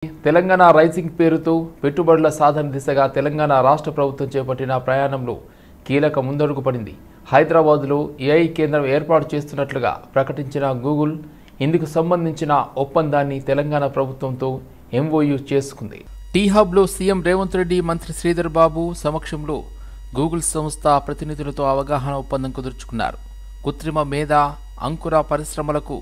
Telangana rising పేరుతో పెట్టుబడుల సాధన దిశగా తెలంగాణ రాష్ట్ర ప్రభుత్వం చేపట్టిన ప్రయాణంలో కీలక ముందడుగు పడింది. హైదరాబాద్లో ఏఐ కేంద్రం ఏర్పాటు చేస్తున్నట్లుగా ప్రకటించిన గూగుల్ ఇందుకు సంబంధించిన ఒప్పందాన్ని తెలంగాణ ప్రభుత్వంతో ఎంఓయూ చేసుకుంది. టీ హబ్లో సీఎం రేవంత్ రెడ్డి, మంత్రి శ్రీధర్ బాబు సమక్షంలో గూగుల్ సంస్థ ప్రతినిధులతో అవగాహన ఒప్పందం కుదుర్చుకున్నారు. కృత్రిమ మేధ, అంకుర పరిశ్రమలకు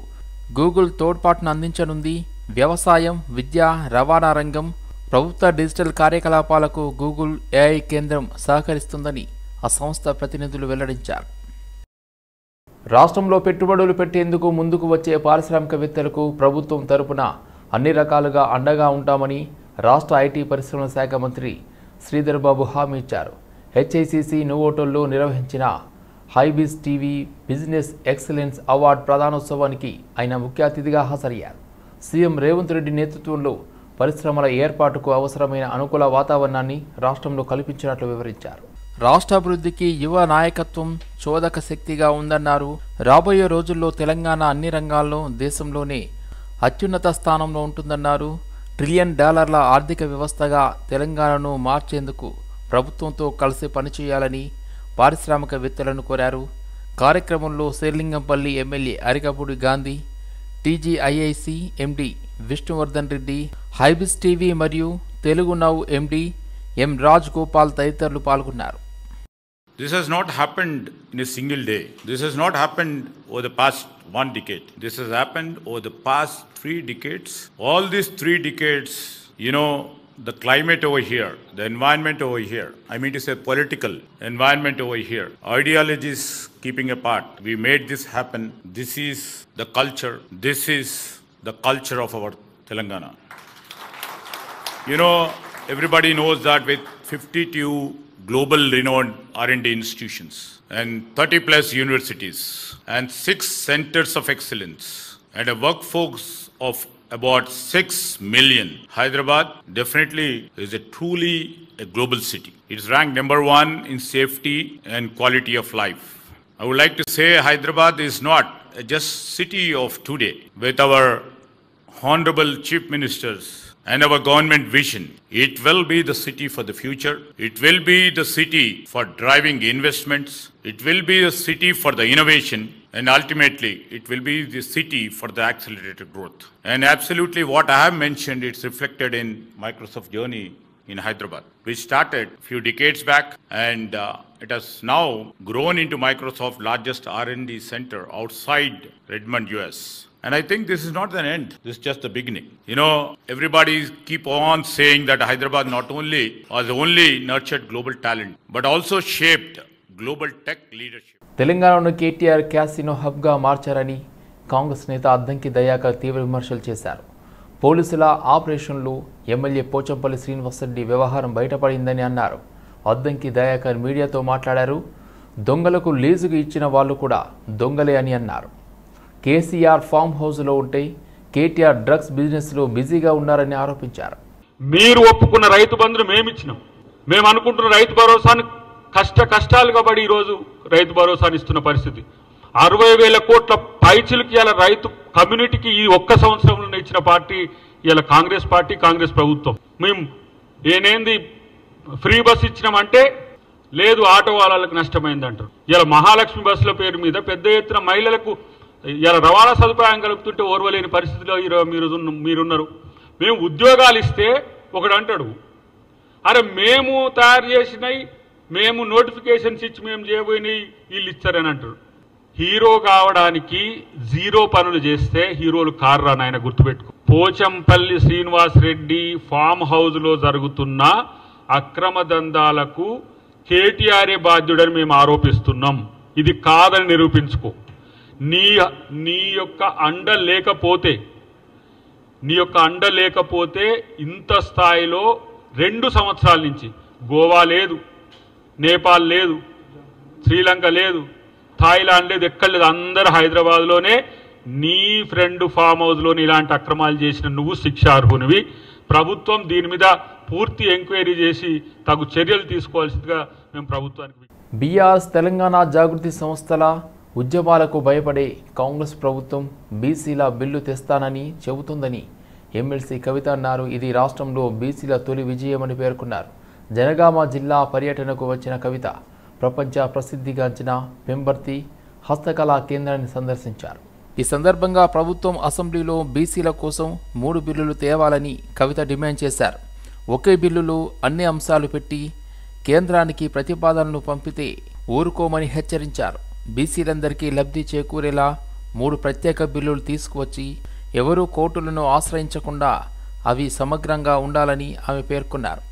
గూగుల్ తోడ్పాటును అందించనుంది. వ్యవసాయం, విద్య, రవాణా రంగం, ప్రభుత్వ డిజిటల్ కార్యకలాపాలకు గూగుల్ ఏఐ కేంద్రం సహకరిస్తుందని ఆ సంస్థ ప్రతినిధులు వెల్లడించారు. రాష్ట్రంలో పెట్టుబడులు పెట్టేందుకు ముందుకు వచ్చే పారిశ్రామికవేత్తలకు ప్రభుత్వం తరపున అన్ని రకాలుగా అండగా ఉంటామని రాష్ట్ర ఐటీ పరిశ్రమల శాఖ మంత్రి శ్రీధర్ బాబు హామీ ఇచ్చారు. హెచ్ఐసిసి నోవోటోల్లో నిర్వహించిన Hybiz TV business excellence award ప్రదానోత్సవానికి ఆయన ముఖ్య అతిథిగా హాజరయ్యారు. సీఎం రేవంత్ రెడ్డి నేతృత్వంలో పరిశ్రమల ఏర్పాటుకు అవసరమైన అనుకూల వాతావరణాన్ని రాష్ట్రంలో కల్పించినట్లు వివరించారు. రాష్ట్ర అభివృద్ధికి యువ నాయకత్వం చోదక శక్తిగా ఉందన్నారు. రాబోయే రోజుల్లో తెలంగాణ అన్ని రంగాల్లో దేశంలోనే అత్యున్నత స్థానంలో ఉంటుందన్నారు. $1 ట్రిలియన్ ఆర్థిక వ్యవస్థగా తెలంగాణను మార్చేందుకు ప్రభుత్వంతో కలిసి పనిచేయాలని పారిశ్రామికవేత్తలను కోరారు. కార్యక్రమంలో శేర్లింగంపల్లి ఎమ్మెల్యే అరికపూడి గాంధీ, టీజీఐఐసి ఎండి విష్ణువర్ధన్ రెడ్డి, హైబీస్ టీవీ మరియు తెలుగు నౌ ఎండి ఎం రాజ్ గోపాల్ తదితరులు పాల్గొన్నారు. This has not happened in a single day. This has not happened over the past 1 decade. This has happened over the past 3 decades. All these 3 decades, the climate over here, the environment over here, I mean to say political environment over here, ideologies keeping apart, we made this happen. This is the culture. This is the culture of our Telangana. Everybody knows that with 52 global renowned R&D institutions and 30 plus universities and 6 centers of excellence and a workforce of about 6 million, Hyderabad definitely is truly a global city. It is ranked number 1 in safety and quality of life. I would like to say Hyderabad is not just city of today. With our honorable chief ministers and our government vision, it will be the city for the future. It will be the city for driving investments. It will be a city for the innovation. And ultimately, it will be the city for the accelerated growth. And absolutely what I have mentioned, it's reflected in Microsoft journey in Hyderabad, which started a few decades back, and it has now grown into Microsoft's largest R&D center outside Redmond, US. And I think this is not the end. This is just the beginning. Everybody keep on saying that Hyderabad not only has only nurtured global talent, but also shaped global tech leadership. తెలంగాణను KTR casino హబ్గా మార్చారని కాంగ్రెస్ నేత అద్దంకి దయాకర్ తీవ్ర విమర్శలు చేశారు. పోలీసుల ఆపరేషన్లో MLA Pochampally Srinivasa Reddy వ్యవహారం బయటపడిందని అన్నారు. అద్దంకి దయాకర్ మీడియాతో మాట్లాడారు. దొంగలకు లీజుకు ఇచ్చిన వాళ్ళు కూడా దొంగలే అని అన్నారు. కేసీఆర్ ఫామ్ హౌస్లో ఉంటే కేటీఆర్ డ్రగ్స్ బిజినెస్లో బిజీగా ఉన్నారని ఆరోపించారు. మీరు ఒప్పుకున్న రైతు బంధును మేమిచ్చినాం. మేము అనుకుంటున్న రైతు భరోసాను కష్టాలుగా పడి ఈరోజు రైతు భరోసాను ఇస్తున్న పరిస్థితి. 60,000 కోట్ల పైచిలకి ఇలా రైతు కమ్యూనిటీకి ఈ ఒక్క సంవత్సరంలో ఇచ్చిన పార్టీ ఇలా కాంగ్రెస్ పార్టీ, కాంగ్రెస్ ప్రభుత్వం. మేము ఏనేంది ఫ్రీ బస్ ఇచ్చినామంటే లేదు, ఆటో వాళ్ళకి నష్టమైంది అంటారు. ఇలా మహాలక్ష్మి బస్సుల పేరు మీద పెద్ద ఎత్తున మహిళలకు ఇలా రవాణా సదుపాయం కలుపుతుంటే ఓర్వలేని పరిస్థితిలో మీరున్నారు. మేము ఉద్యోగాలు ఇస్తే ఒకడు అంటాడు, అరే మేము తయారు చేసినవి, మేము నోటిఫికేషన్స్ ఇచ్చి మేము చేయబోయినవి వీళ్ళు ఇచ్చారని అంటారు. హీరో కావడానికి 0 పనులు చేస్తే హీరోలు కారు అని ఆయన గుర్తుపెట్టుకో. పోచంపల్లి శ్రీనివాసరెడ్డి ఫామ్ హౌస్లో జరుగుతున్న అక్రమ దందాలకు కేటీఆర్ఏ బాధ్యుడని మేము ఆరోపిస్తున్నాం. ఇది కాదని నిరూపించుకో. నీ యొక్క అండ లేకపోతే ఇంత స్థాయిలో 2 సంవత్సరాల నుంచి గోవా లేదు, నేపాల్ లేదు, శ్రీలంక లేదు, థాయిలాండ్ లేదు, ఎక్కడ లేదు, అందరూ హైదరాబాద్లోనే నీ ఫ్రెండ్ ఫామ్ హౌస్లోని ఇలాంటి అక్రమాలు చేసిన నువ్వు శిక్షార్హునివి. ప్రభుత్వం దీని మీద పూర్తి ఎంక్వైరీ చేసి తగు చర్యలు తీసుకోవాల్సిందిగా మేము ప్రభుత్వానికి. బీఆర్ఎస్ తెలంగాణ జాగృతి సంస్థల ఉద్యమాలకు భయపడే కాంగ్రెస్ ప్రభుత్వం బీసీల బిల్లు తెస్తానని చెబుతుందని ఎమ్మెల్సీ కవిత అన్నారు. ఇది రాష్ట్రంలో బీసీల తొలి విజయమని పేర్కొన్నారు. జనగామ జిల్లా పర్యటనకు వచ్చిన కవిత ప్రపంచ ప్రసిద్ధిగాంచిన పెంబర్తి హస్తకళా కేంద్రాన్ని సందర్శించారు. ఈ సందర్భంగా ప్రభుత్వం అసెంబ్లీలో బీసీల కోసం 3 బిల్లులు తేవాలని కవిత డిమాండ్ చేశారు. ఒకే బిల్లులో అన్ని అంశాలు పెట్టి కేంద్రానికి ప్రతిపాదనలు పంపితే ఊరుకోమని హెచ్చరించారు. బీసీలందరికీ లబ్ధి చేకూరేలా 3 ప్రత్యేక బిల్లులు తీసుకువచ్చి ఎవరూ కోర్టులను ఆశ్రయించకుండా అవి సమగ్రంగా ఉండాలని ఆమె పేర్కొన్నారు.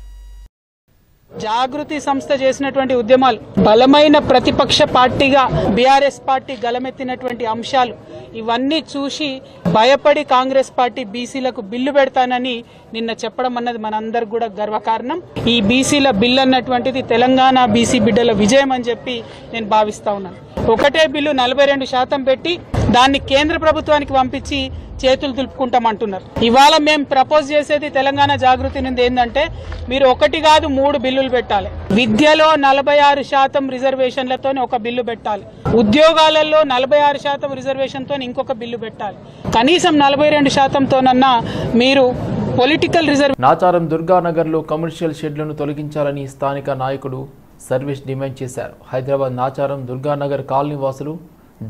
జాగృతి సంస్థ చేసినటువంటి ఉద్యమాలు, బలమైన ప్రతిపక్ష పార్టీగా బీఆర్ఎస్ పార్టీ గలమెత్తినటువంటి అంశాలు ఇవన్నీ చూసి భయపడి కాంగ్రెస్ పార్టీ బీసీలకు బిల్లు పెడతానని నిన్న చెప్పడం అన్నది మనందరికి కూడా గర్వకారణం. ఈ బీసీల బిల్లు అన్నటువంటిది తెలంగాణ బీసీ బిడ్డల విజయం అని చెప్పి నేను భావిస్తా ఉన్నాను. ఒకటే బిల్లు 42% పెట్టి దాన్ని కేంద్ర ప్రభుత్వానికి పంపించి చేతులు దులుపుకుంటామంటున్నారు. ఇవాళ మేము ప్రపోజ్ చేసేది తెలంగాణ జాగృతి నుండి ఏంటంటే మీరు 1 కాదు 3 బిల్లులు పెట్టాలి. విద్యలో 46% రిజర్వేషన్లతో ఒక బిల్లు పెట్టాలి. ఉద్యోగాలలో 46% రిజర్వేషన్తో ఇంకొక బిల్లు పెట్టాలి. కనీసం 42%తోనన్నా మీరు పొలిటికల్ రిజర్వ్. నాచారం దుర్గానగర్లో కమర్షియల్ షెడ్లను తొలగించాలని స్థానిక నాయకుడు సర్వీస్ డిమాండ్ చేశారు. హైదరాబాద్ నాచారం దుర్గానగర్ కాలనీ వాసులు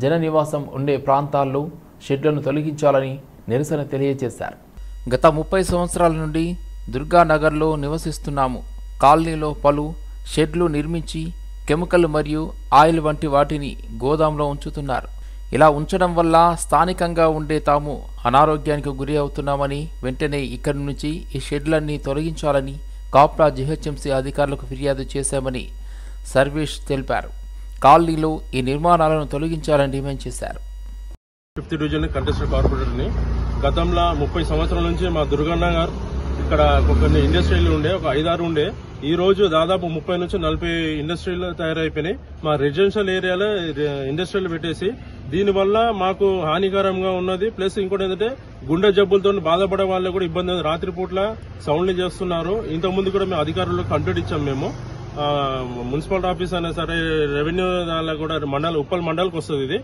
జన నివాసం ఉండే ప్రాంతాల్లో షెడ్లను తొలగించాలని నిరసన తెలియజేశారు. గత 30 సంవత్సరాల నుండి దుర్గానగర్లో నివసిస్తున్నాము. కాలనీలో పలు షెడ్లు నిర్మించి కెమికల్ మరియు ఆయిల్ వంటి వాటిని గోదాంలో ఉంచుతున్నారు. ఇలా ఉంచడం వల్ల స్థానికంగా ఉండే తాము అనారోగ్యానికి గురి అవుతున్నామని, వెంటనే ఇక్కడి నుంచి ఈ షెడ్లన్నీ తొలగించాలని కాప్రా జీహెచ్ఎంసీ అధికారులకు ఫిర్యాదు చేశామని సర్వీస్ తెలిపారు. కాలనీలో ఈ నిర్మాణాలను తొలగించాలని డిమాండ్ చేశారు. 5th division contested కార్పొరేటర్ని. గతంలో 30 సంవత్సరాల నుంచి మా దుర్గానగర్ ఇక్కడ కొన్ని ఇండస్ట్రీలు ఉండే, ఒక 5-6 ఉండే. ఈ రోజు దాదాపు 30 నుంచి 40 ఇండస్ట్రీలు తయారైపోయినాయి. మా రెసిడెన్షియల్ ఏరియాలో ఇండస్ట్రీలు పెట్టేసి దీనివల్ల మాకు హానికరంగా ఉన్నది. ప్లస్ ఇంకోటి ఏంటంటే గుండె జబ్బులతో బాధపడే వాళ్ళు కూడా ఇబ్బంది. రాత్రిపూట్ల సౌండ్లు చేస్తున్నారు. ఇంతకుముందు కూడా మేము అధికారులకు కంప్లైంట్ ఇచ్చాం. మేము మున్సిపల్ ఆఫీస్ అయినా సరే, రెవెన్యూ కూడా ఉప్పల్ మండలికి వస్తుంది. ఇది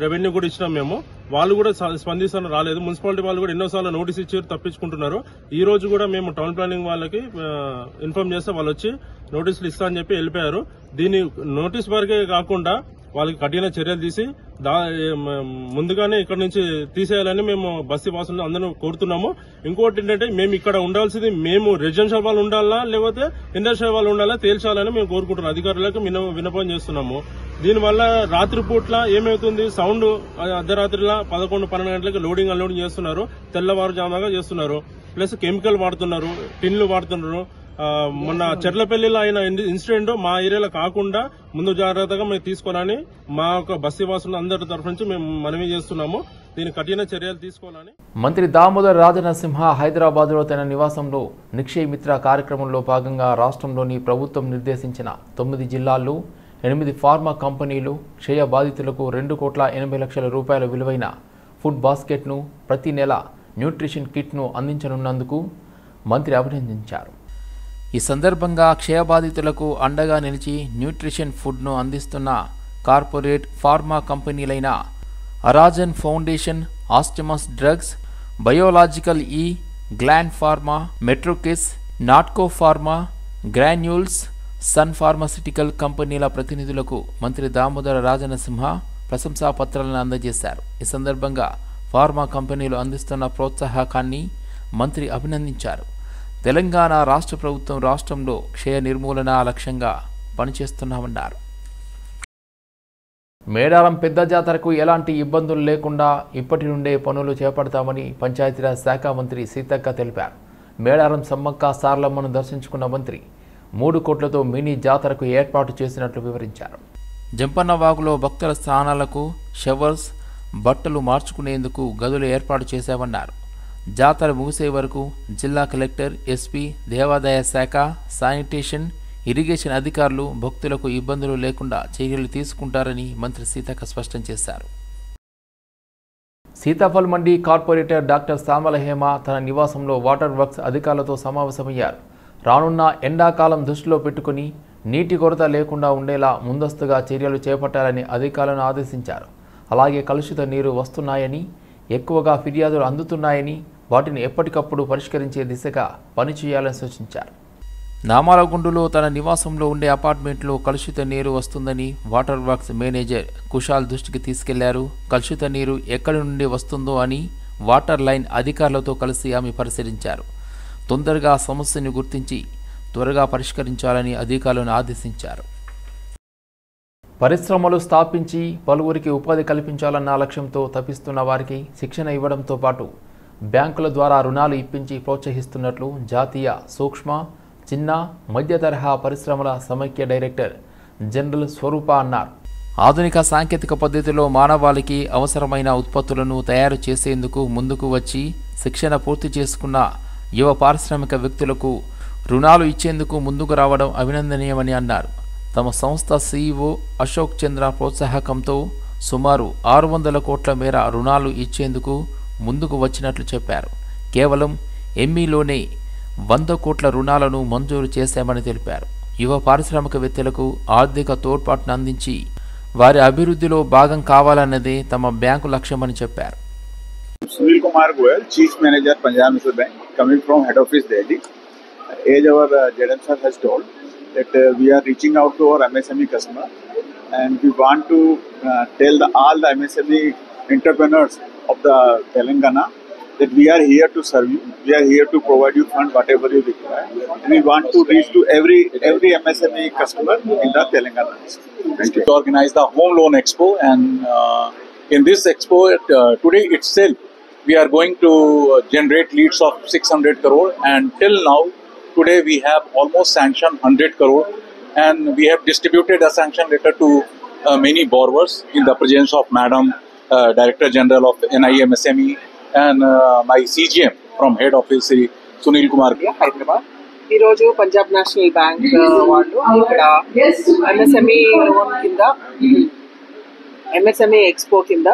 రెవెన్యూ కూడా ఇచ్చినాం మేము. వాళ్ళు కూడా స్పందిస్తాను రాలేదు. మున్సిపాలిటీ వాళ్ళు కూడా ఎన్నోసార్లు నోటీస్ ఇచ్చారు, తప్పించుకుంటున్నారు. ఈ రోజు కూడా మేము టౌన్ ప్లానింగ్ వాళ్ళకి ఇన్ఫార్మ్ చేస్తే వాళ్ళు వచ్చి నోటీసులు ఇస్తా అని చెప్పి వెళ్ళిపోయారు. దీని నోటీస్ వరకే కాకుండా వాళ్ళకి కఠిన చర్యలు తీసి ముందుగానే ఇక్కడ నుంచి తీసేయాలని మేము బస్తీ వాసులు అందరూ కోరుతున్నాము. ఇంకోటి ఏంటంటే మేము ఇక్కడ ఉండాల్సింది మేము రెసిడెన్షియల్ వాళ్ళు ఉండాలా లేకపోతే ఇండస్ట్రియల్ వాళ్ళు ఉండాలా తేల్చాలని మేము కోరుకుంటున్నాం. అధికారులకు విన్నపం చేస్తున్నాము. దీనివల్ల రాత్రిపూట్ల ఏమవుతుంది, సౌండ్ అర్ధరాత్రిలా 11-12 గంటలకు లోడింగ్ అన్లోడింగ్ చేస్తున్నారు. తెల్లవారుజాముగా చేస్తున్నారు. ప్లస్ కెమికల్ వాడుతున్నారు, టిన్లు వాడుతున్నారు. మొన్న చెర్లపల్లిలో అయిన ఇన్సిడెంట్ మా ఏరియాలో కాకుండా ముందు జాగ్రత్తగా మేము తీసుకోవాలని మా యొక్క బస్తీ వాసులు అందరి తరఫు నుంచి మేము మనవి చేస్తున్నాము. దీని కఠిన చర్యలు తీసుకోవాలని. మంత్రి దామోదర్ రాజనరసింహ హైదరాబాద్లో తన నివాసంలో నిక్షయ్ మిత్ర కార్యక్రమంలో భాగంగా రాష్ట్రంలోని ప్రభుత్వం నిర్దేశించిన 9 జిల్లాల్లో 8 ఫార్మా కంపెనీలు క్షయ బాధితులకు 2,80,00,000 రూపాయల విలువైన ఫుడ్ బాస్కెట్ను, ప్రతి నెల న్యూట్రిషన్ కిట్ను అందించనున్నందుకు మంత్రి అభినందించారు. ఈ సందర్భంగా క్షయబాధితులకు అండగా నిలిచి న్యూట్రిషన్ ఫుడ్ను అందిస్తున్న కార్పొరేట్ ఫార్మా కంపెనీలైన అరాజన్ ఫౌండేషన్, ఆస్టమస్ drugs, Biological E, Gland Pharma, మెట్రోకిస్, Natco Pharma, Granules, Sun Pharmaceutical కంపెనీల ప్రతినిధులకు మంత్రి దామోదర రాజనరసింహ ప్రశంసా పత్రాలను అందజేశారు. ఈ సందర్భంగా ఫార్మా కంపెనీలు అందిస్తున్న ప్రోత్సాహకాన్ని మంత్రి అభినందించారు. తెలంగాణ రాష్ట్ర ప్రభుత్వం రాష్ట్రంలో క్షయ నిర్మూలన లక్ష్యంగా పనిచేస్తున్నామన్నారు. మేడారం పెద్ద జాతరకు ఎలాంటి ఇబ్బందులు లేకుండా ఇప్పటి నుండే పనులు చేపడతామని పంచాయతీరాజ్ శాఖ మంత్రి సీతక్క తెలిపారు. మేడారం సమ్మక్క సారలమ్మను దర్శించుకున్న మంత్రి 3 కోట్లతో మినీ జాతరకు ఏర్పాటు చేసినట్లు వివరించారు. జంపన్నవాగులో భక్తుల స్నానాలకు షవర్స్, బట్టలు మార్చుకునేందుకు గదులు ఏర్పాటు చేశామన్నారు. జాతర ముగిసే వరకు జిల్లా కలెక్టర్, ఎస్పీ, దేవాదాయ శాఖ, శానిటేషన్, ఇరిగేషన్ అధికారులు భక్తులకు ఇబ్బందులు లేకుండా చర్యలు తీసుకుంటారని మంత్రి సీతక్క స్పష్టం చేశారు. సీతాఫల్ మండి కార్పొరేటర్ డాక్టర్ సామల హేమ తన నివాసంలో వాటర్ వర్క్స్ అధికారులతో సమావేశమయ్యారు. రానున్న ఎండాకాలం దృష్టిలో పెట్టుకుని నీటి కొరత లేకుండా ఉండేలా ముందస్తుగా చర్యలు చేపట్టాలని అధికారులను ఆదేశించారు. అలాగే కలుషిత నీరు వస్తున్నాయని, ఎక్కువగా ఫిర్యాదులు అందుతున్నాయని, వాటిని ఎప్పటికప్పుడు పరిష్కరించే దిశగా పనిచేయాలని సూచించారు. నామాలగుండులో తన నివాసంలో ఉండే అపార్ట్మెంట్లో కలుషిత నీరు వస్తుందని వాటర్ వర్క్స్ మేనేజర్ కుషాల్ దృష్టికి తీసుకెళ్లారు. కలుషిత నీరు ఎక్కడి నుండి వస్తుందో అని వాటర్ లైన్ అధికారులతో కలిసి ఆమె పరిశీలించారు. తొందరగా సమస్యను గుర్తించి త్వరగా పరిష్కరించాలని అధికారులను ఆదేశించారు. పరిశ్రమలు స్థాపించి పలువురికి ఉపాధి కల్పించాలన్న లక్ష్యంతో తప్పిస్తున్న వారికి శిక్షణ ఇవ్వడంతో పాటు బ్యాంకుల ద్వారా రుణాలు ఇప్పించి ప్రోత్సహిస్తున్నట్లు జాతీయ సూక్ష్మ, చిన్న, మధ్య తరహా పరిశ్రమల సమైక్య డైరెక్టర్ జనరల్ స్వరూప అన్నారు. ఆధునిక సాంకేతిక పద్ధతిలో మానవాళికి అవసరమైన ఉత్పత్తులను తయారు చేసేందుకు ముందుకు వచ్చి శిక్షణ పూర్తి చేసుకున్న యువ పారిశ్రామిక వ్యక్తులకు రుణాలు ఇచ్చేందుకు ముందుకు రావడం అభినందనీయమని అన్నారు. తమ సంస్థ సీఈఓ అశోక్ చంద్ర ప్రోత్సాహకంతో సుమారు 600 కోట్ల మేర రుణాలు ఇచ్చేందుకు ముందుకు వచ్చినట్లు చెప్పారు. కేవలం ఎంఈలోనే 100 కోట్ల రుణాలను మంజూరు చేశామని తెలిపారు. యువ పారిశ్రామికవేత్తలకు ఆర్థిక తోడ్పాటును అందించి వారి అభివృద్ధిలో భాగం కావాలన్నదే తమ బ్యాంకు లక్ష్యమని చెప్పారు. Sunil Kumar Goyal, Chief Manager, Punjab National Bank, coming from head office Delhi. As our JM sir has told that we are reaching out to our MSME customer and we want to tell all the MSME entrepreneurs of the Telangana that we are here to serve you. We are here to provide you fund whatever you require. And we want to reach to every MSME customer in the Telangana. Thank you. To organize the Home Loan Expo, and in this expo today itself we are going to generate leads of 600 crore, and till now today we have almost sanctioned 100 crore, and we have distributed a sanction letter to many borrowers in the presence of Madam Director General of NIMSME and my CGM from head office Sunil Kumar. Hyderabad ఈరోజు Punjab national bank వాళ్ళు ఇక్కడ MSME loan కింద MSME expo కింద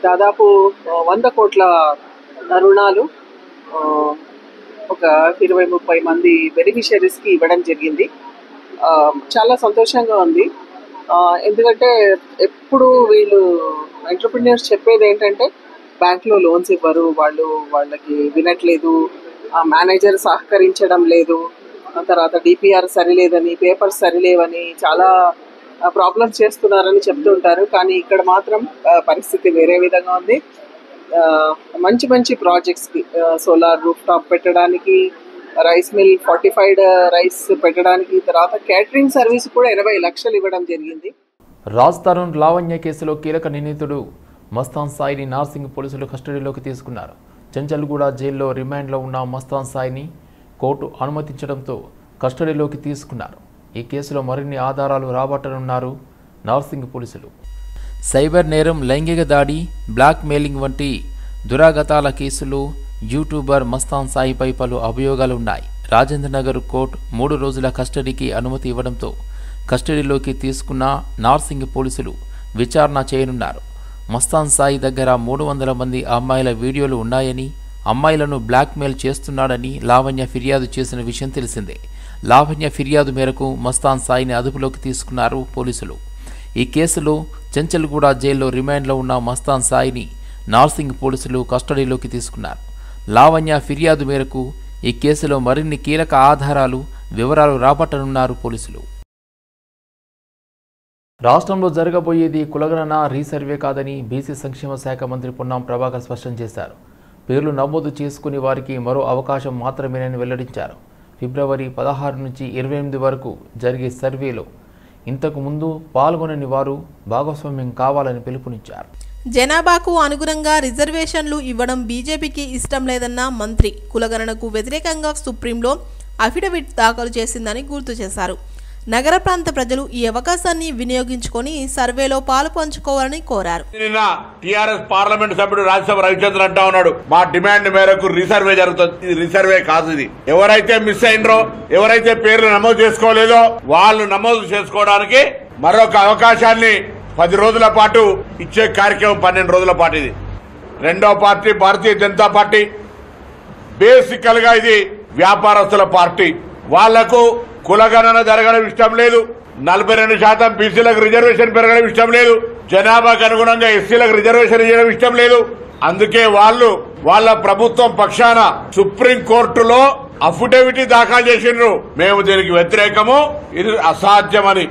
దాదాపు 100 కోట్ల రుణాలు ఒక 20-30 మంది బెనిఫిషరీస్కి ఇవ్వడం జరిగింది. చాలా సంతోషంగా ఉంది. ఎందుకంటే ఎప్పుడు వీళ్ళు ఎంటర్‌ప్రెన్యూర్స్ చెప్పేది ఏంటంటే బ్యాంక్లో లోన్స్ ఇవ్వరు, వాళ్ళకి వినట్లేదు, మేనేజర్ సహకరించడం లేదు, తర్వాత డిపిఆర్ సరిలేదని, పేపర్స్ సరిలేవని చాలా ప్రాబ్లమ్స్ చేస్తున్నారని చెప్తుంటారు. కానీ ఇక్కడ మాత్రం పరిస్థితి వేరే విధంగా ఉంది. మంచి మంచి ప్రాజెక్ట్స్కి సోలార్ రూఫ్ టాప్ పెట్టడానికి, రైస్ మిల్ ఫార్టిఫైడ్ రైస్ పెట్టడానికి, తర్వాత క్యాటరింగ్ సర్వీస్ కూడా 80 లక్షలు ఇవ్వడం జరిగింది. రాజ్ తరుణ్ లావణ్య కేసులో కీలక నిందితుడు మస్తాన్ సాయిని నార్సింగ్ పోలీసులు కస్టడీలోకి తీసుకున్నారు. చెంచల్గూడ జైల్లో రిమాండ్లో ఉన్న మస్తాన్ సాయిని కోర్టు అనుమతించడంతో కస్టడీలోకి తీసుకున్నారు. ఈ కేసులో మరిన్ని ఆధారాలు రాబట్టనున్నారు నార్సింగ్ పోలీసులు. సైబర్ నేరం, లైంగిక దాడి, బ్లాక్ మెయిలింగ్ వంటి దురాగతాల కేసులో యూట్యూబర్ మస్తాన్ సాయిపై పలు అభియోగాలు ఉన్నాయి. రాజేంద్రనగర్ కోర్టు 3 రోజుల కస్టడీకి అనుమతి ఇవ్వడంతో కస్టడీలోకి తీసుకున్న నార్సింగ్ పోలీసులు విచారణ చేయనున్నారు. మస్తాన్ సాయి దగ్గర 300 మంది అమ్మాయిల వీడియోలు ఉన్నాయని, అమ్మాయిలను బ్లాక్మెయిల్ చేస్తున్నాడని లావణ్య ఫిర్యాదు చేసిన విషయం తెలిసిందే. లావణ్య ఫిర్యాదు మేరకు మస్తాన్ సాయిని అదుపులోకి తీసుకున్నారు పోలీసులు. ఈ కేసులో చెంచల్గూడ జైల్లో రిమాండ్లో ఉన్న మస్తాన్ సాయిని నార్సింగ్ పోలీసులు కస్టడీలోకి తీసుకున్నారు. లావణ్య ఫిర్యాదు మేరకు ఈ కేసులో మరిన్ని కీలక ఆధారాలు, వివరాలు రాబట్టనున్నారు పోలీసులు. రాష్ట్రంలో జరగబోయేది కులగణన, రీసర్వే కాదని బీసీ సంక్షేమ శాఖ మంత్రి పొన్నం ప్రభాకర్ స్పష్టం చేశారు. పేర్లు నమోదు చేసుకుని వారికి మరో అవకాశం మాత్రమేనని వెల్లడించారు. ఫిబ్రవరి 16 నుంచి 28 వరకు జరిగే సర్వేలో ఇంతకు ముందు పాల్గొనని వారు భాగస్వామ్యం కావాలని పిలుపునిచ్చారు. జనాభాకు అనుగుణంగా రిజర్వేషన్లు ఇవ్వడం బీజేపీకి ఇష్టం లేదన్న మంత్రి కులగణనకు వ్యతిరేకంగా సుప్రీంలో అఫిడవిట్ దాఖలు చేసిందని గుర్తు చేశారు. నగర ప్రాంత ప్రజలు ఈ అవకాశాన్ని వినియోగించుకొని సర్వేలో పాలు పంచుకోవాలని కోరారు. నిన్న టీఆర్ఎస్ పార్లమెంట్ సభ్యుడు రాజ్యసభ రవిచంద్ర అంటా ఉన్నాడు, మా డిమాండ్ మేరకు రీసర్వే జరుగుతుంది. ఇది రీసర్వే కాదు. ఇది ఎవరైతే మిస్ అయినరో, ఎవరైతే పేర్లు నమోదు చేసుకోలేదో వాళ్ళు నమోదు చేసుకోవడానికి మరొక అవకాశాన్ని 10 రోజుల పాటు ఇచ్చే కార్యక్రమం 12 రోజుల పాటు. ఇది రెండో పార్టీ భారతీయ జనతా పార్టీ. బేసికల్ గా ఇది వ్యాపారస్తుల పార్టీ. వాళ్లకు కులగణన జరగడం ఇష్టం లేదు. 42% బీసీలకు రిజర్వేషన్ పెరగడం ఇష్టం లేదు. జనాభాకు అనుగుణంగా ఎస్సీలకు రిజర్వేషన్ ఇవ్వడం ఇష్టం లేదు. అందుకే వాళ్ళ ప్రభుత్వం పక్షాన సుప్రీం కోర్టులో అఫిడవిట్ దాఖలు చేసిండ్రు. మేము దీనికి వ్యతిరేకము, ఇది అసాధ్యమని.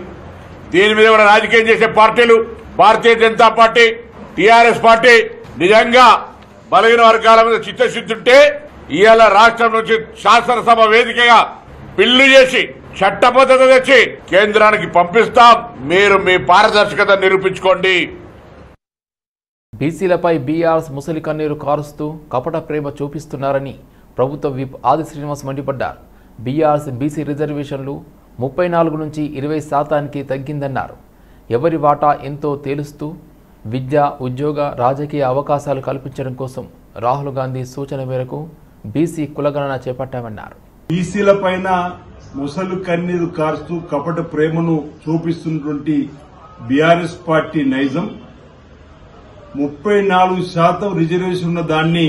దీని మీద కూడా రాజకీయం చేసే పార్టీలు, Bharatiya Janata party, TRS party నిజంగా బలహీన వర్గాల మీద చిత్తశుద్ధి ఉంటే ఇవాళ రాష్ట్రం నుంచి శాసనసభ వేదికగా బిల్లు చేసి చట్టబద్ధత తెచ్చి కేంద్రానికి పంపిస్తాం. మీరు మీ పారదర్శకత నిరూపించుకోండి. బీసీలపై బీఆర్ఎస్ ముసలి కన్నీరు కారుస్తూ కపట ప్రేమ చూపిస్తున్నారని ప్రభుత్వ విప్ ఆది శ్రీనివాస్ మండిపడ్డారు. బీఆర్ఎస్ బీసీ రిజర్వేషన్లు 34 నుంచి 20% తగ్గిందన్నారు. ఎవరి వాటా ఎంతో తేలుస్తూ విద్య, ఉద్యోగ, రాజకీయ అవకాశాలు కల్పించడం కోసం రాహుల్ గాంధీ సూచన మేరకు బీసీ కులగణన చేపట్టామన్నారు. బీసీల పైన ముసలు కన్నీరు కారుస్తూ కపట ప్రేమను చూపిస్తున్నటువంటి బీఆర్ఎస్ పార్టీ నైజం 34% రిజర్వేషన్ ఉన్న దాన్ని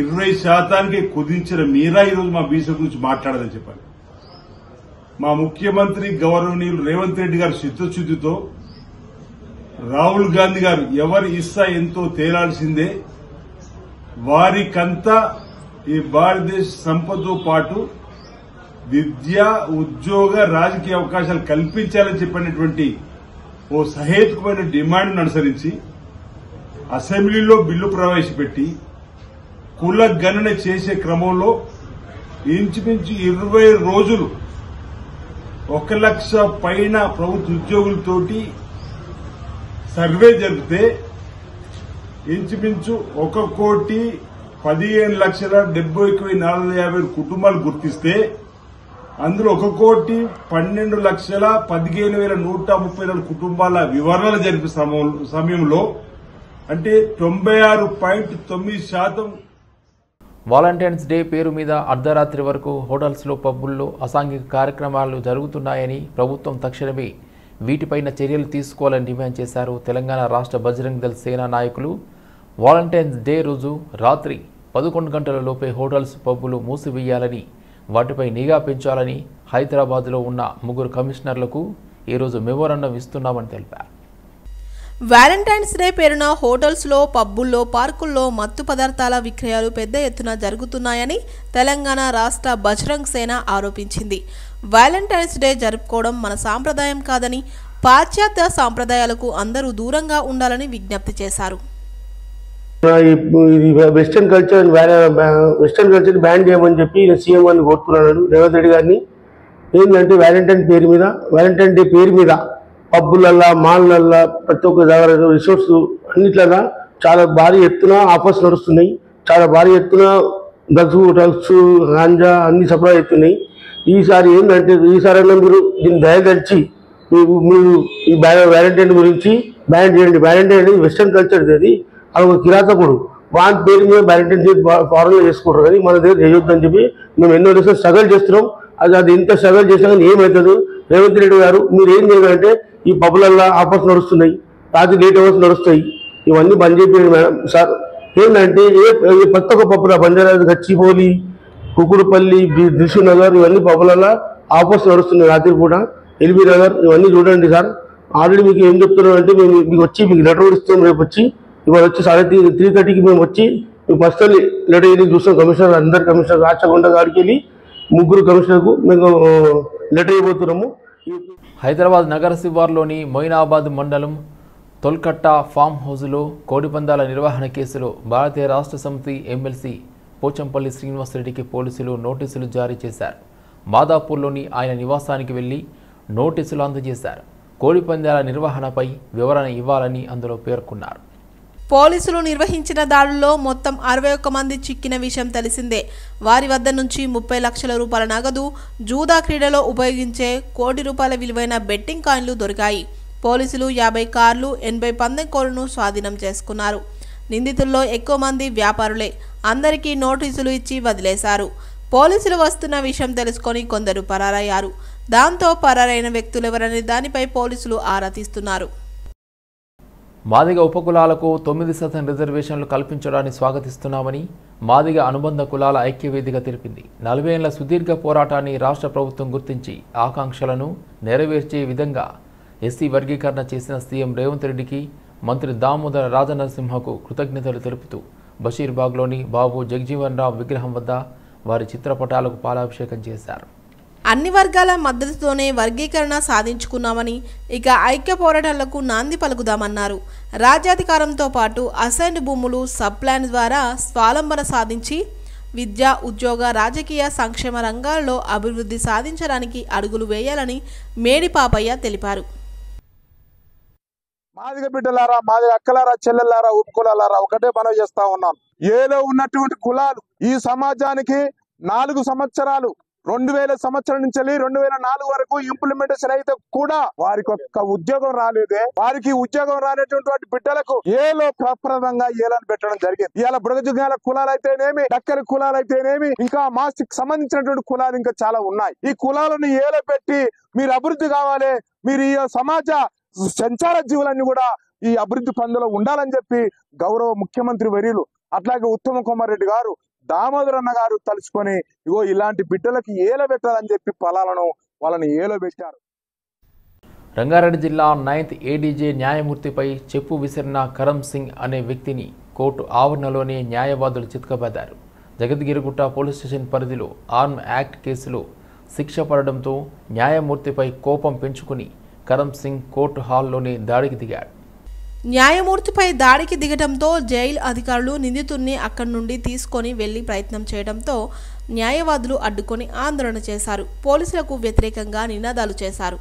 20%కి కుదించిన మీరా ఈరోజు మా బీసీ గురించి మాట్లాడాలని చెప్పాలి. మా ముఖ్యమంత్రి గౌరవనీయులు రేవంత్ రెడ్డి గారు చిత్తశుద్దితో రాహుల్ గాంధీ గారు ఎవరి ఇస్సా ఎంతో తేలాల్సిందే, వారికంతా ఈ భారతదేశ సంపదతో పాటు విద్య, ఉద్యోగ, రాజకీయ అవకాశాలు కల్పించాలని చెప్పినటువంటి ఓ సహేతుకమైన డిమాండ్ను అనుసరించి అసెంబ్లీలో బిల్లు ప్రవేశపెట్టి కుల గణన చేసే క్రమంలో ఇంచుమించు 20 రోజులు 1 లక్ష పైన ప్రభుత్వ ఉద్యోగులతోటి సర్వే జరిపితే ఇంచుమించు 1,15,70,450 కుటుంబాలు గుర్తిస్తే అందులో 1,12,15,134 కుటుంబాల వివరాలు జరిపే సమయంలో అంటే 96.9%. వాలంటైన్స్ డే పేరు మీద అర్ధరాత్రి వరకు హోటల్స్లో, పబ్బుల్లో అసాంఘిక కార్యక్రమాలు జరుగుతున్నాయని ప్రభుత్వం తక్షణమే వీటిపైన చర్యలు తీసుకోవాలని డిమాండ్ చేశారు తెలంగాణ రాష్ట్ర బజరంగ్ దళ్ సేనా నాయకులు. వాలంటైన్స్ డే రోజు రాత్రి 11 గంటల లోపే హోటల్స్, పబ్బులు మూసివేయాలని, వాటిపై నిఘా పెంచాలని హైదరాబాద్లో ఉన్న 3 కమిషనర్లకు ఈరోజు మెమోరాండం ఇస్తున్నామని తెలిపారు. వ్యాలంటైన్స్ డే పేరున హోటల్స్లో, పబ్బుల్లో, పార్కుల్లో మత్తు పదార్థాల విక్రయాలు పెద్ద ఎత్తున జరుగుతున్నాయని తెలంగాణ రాష్ట్ర బజరంగ్ సేన ఆరోపించింది. వ్యాలంటైన్స్ డే జరుపుకోవడం మన సాంప్రదాయం కాదని, పాశ్చాత్య సాంప్రదాయాలకు అందరూ దూరంగా ఉండాలని విజ్ఞప్తి చేశారు. వెస్టర్న్ కల్చర్ బ్యాన్ చేయమని చెప్పి సీఎం అని కోరుతున్నాడు రేవంత్ రెడ్డి గారిని. ఏంటంటే వ్యాలంటైన్ డే పేరు మీద పబ్బులల్లా, మాల్లల్లా, ప్రతి ఒక్క దగ్గర రిసార్ట్స్ అన్నిట్లగా చాలా భారీ ఎత్తున ఆఫర్స్ నడుస్తున్నాయి. చాలా భారీ ఎత్తున డ్రగ్స్, గాంజా అన్ని సప్లై అవుతున్నాయి. ఈసారి ఏంటంటే ఈసారైనా మీరు దీన్ని దయదలిచి మీరు ఈ వ్యాలంటైన్ గురించి బ్యాన్ చేయండి. వ్యాలంటైన్ అనేది వెస్టర్న్ కల్చర్, అది ఒక కిరాతకుడు, వాని పేరు మీద వ్యాలంటైన్ డే ఫారెన్లో చేసుకుంటారు కానీ మన దగ్గర చేయొద్దని చెప్పి మేము ఎన్నో రోజులు స్ట్రగల్ చేస్తున్నాం. అది ఇంత స్ట్రగల్ చేసినా కానీ ఏమవుతుంది? రేవంత్ రెడ్డి గారు మీరు ఏం చేయాలంటే ఈ పబ్బులల్లో ఆఫర్స్ నడుస్తున్నాయి, రాత్రి లేట్ అవర్స్ నడుస్తాయి, ఇవన్నీ బంద్ చేయండి మేడం సార్. ఏంటంటే ప్రతి ఒక్క పబ్బుల బంజారాజ్, గచ్చిబౌలి, కుకుడుపల్లి, దిల్షుక్ నగర్ ఇవన్నీ పబ్బులల్లో ఆఫర్స్ నడుస్తున్నాయి. రాత్రి పూట ఎల్బీ నగర్ ఇవన్నీ చూడండి సార్. ఆల్రెడీ మీకు ఏం చెప్తున్నాం అంటే మేము మీకు వచ్చి మీకు లెటర్ ఇస్తాం. రేపు వచ్చి ఇవాళ వచ్చి 3:30కి మేము వచ్చి మీకు పర్సనల్ లెటర్ వెళ్ళి చూస్తాం. కమిషనర్, అందరు కమిషనర్, రాచకొండ గారికి వెళ్ళి 3 కమిషనర్కు మేము లెటర్ ఇవ్వబోతున్నాము. హైదరాబాద్ నగర శివార్లోని మొయినాబాద్ మండలం తొల్కట్ట ఫామ్ హౌస్లో కోడిపందాల నిర్వహణ కేసులో భారతీయ రాష్ట్ర సమితి ఎమ్మెల్సీ పోచంపల్లి శ్రీనివాసరెడ్డికి పోలీసులు నోటీసులు జారీ చేశారు. మాదాపూర్లోని ఆయన నివాసానికి వెళ్లి నోటీసులు అందజేశారు. కోడిపందాల నిర్వహణపై వివరణ ఇవ్వాలని అందులో పేర్కొన్నారు. పోలీసులు నిర్వహించిన దాడుల్లో మొత్తం 61 మంది చిక్కిన విషయం తెలిసిందే. వారి వద్ద నుంచి 30 లక్షల రూపాయల నగదు, జూదా క్రీడలో ఉపయోగించే ₹1 కోటి విలువైన బెట్టింగ్ కాయిన్లు దొరికాయి. పోలీసులు 50 కార్లు, 80 పందెం కోళ్లను స్వాధీనం చేసుకున్నారు. నిందితుల్లో ఎక్కువ మంది వ్యాపారులే. అందరికీ నోటీసులు ఇచ్చి వదిలేశారు. పోలీసులు వస్తున్న విషయం తెలుసుకొని కొందరు పరారయ్యారు. దాంతో పరారైన వ్యక్తులెవరనే దానిపై పోలీసులు ఆరా తీస్తున్నారు. మాదిగ ఉపకులాలకు 9% రిజర్వేషన్లు కల్పించడాన్ని స్వాగతిస్తున్నామని మాదిగ అనుబంధ కులాల ఐక్యవేదిక తెలిపింది. 40 ఏళ్ల సుదీర్ఘ పోరాటాన్ని రాష్ట్ర ప్రభుత్వం గుర్తించి ఆకాంక్షలను నెరవేర్చే విధంగా ఎస్సీ వర్గీకరణ చేసిన సీఎం రేవంత్ రెడ్డికి మంత్రి దామోదర రాజనరసింహకు కృతజ్ఞతలు తెలుపుతూ బషీర్బాగ్లోని బాబు జగజీవన్ రామ్ విగ్రహం వద్ద వారి చిత్రపటాలకు పాలాభిషేకం చేశారు. అన్ని వర్గాల మద్దతుతోనే వర్గీకరణ సాధించుకున్నామని, ఇక ఐక్య పోరాటాలకు నాంది పలుకుదామన్నారు. రాజ్యాధికారంతో పాటు అసైన్డ్ భూములు సబ్ ప్లాన్ ద్వారా స్వావలంబన సాధించి విద్య, ఉద్యోగ, రాజకీయ, సంక్షేమ రంగాల్లో అభివృద్ధి సాధించడానికి అడుగులు వేయాలని మేడి పాపయ్య తెలిపారు. మాదిగ బిడ్డలారా, మాదిగ అక్కలారా, చెల్లెలారా, ఉపకులారా ఒకటే మనవి చేస్తా ఉన్నాను. ఏలో ఉన్నటువంటి కులాలు ఈ సమాజానికి 4 సంవత్సరాలు 2000 సంవత్సరం నుంచి 2004 వరకు ఇంప్లిమెంటేషన్ అయితే కూడా వారికి ఒక్క ఉద్యోగం రాలేదే. వారికి ఉద్యోగం రానటువంటి బిడ్డలకు ఏలో ప్రప్రదంగా ఏలని పెట్టడం జరిగింది. ఇవాళ బృగజుగాల కులాలు అయితేనేమి, డక్కలి కులాలు అయితేనేమి, ఇంకా మాస్టిక్ సంబంధించినటువంటి కులాలు ఇంకా చాలా ఉన్నాయి. ఈ కులాలను ఏలో పెట్టి మీరు అభివృద్ధి కావాలి, మీరు ఈ సమాజ సంచార జీవులన్నీ కూడా ఈ అభివృద్ధి పందులో ఉండాలని చెప్పి గౌరవ ముఖ్యమంత్రి వర్యులు అట్లాగే ఉత్తమ కుమార్ రెడ్డి గారు, దామోదర్ అన్న గారు తలుచుకొని ఇగో ఇలాంటి బిడ్డలకి ఏలో పెట్టాలని చెప్పి వాళ్ళని ఏలో పెట్టారు. రంగారెడ్డి జిల్లా 9th ADJ న్యాయమూర్తిపై చెప్పు విసిరిన కరం సింగ్ అనే వ్యక్తిని కోర్టు ఆవరణలోనే న్యాయవాదులు చితకబడ్డారు. జగద్గిరిగుట్ట పోలీస్ స్టేషన్ పరిధిలో ఆర్మ్ యాక్ట్ కేసులో శిక్ష పడడంతో న్యాయమూర్తిపై కోపం పెంచుకుని కరం సింగ్ కోర్టు హాల్లోనే దాడికి దిగాడు. న్యాయమూర్తిపై దాడికి దిగడంతో జైలు అధికారులు నిందితుడిని అక్కడి నుండి తీసుకొని వెళ్లి ప్రయత్నం చేయడంతో న్యాయవాదులు అడ్డుకొని ఆందోళన చేశారు. పోలీసులకు వ్యతిరేకంగా నినాదాలు చేశారు.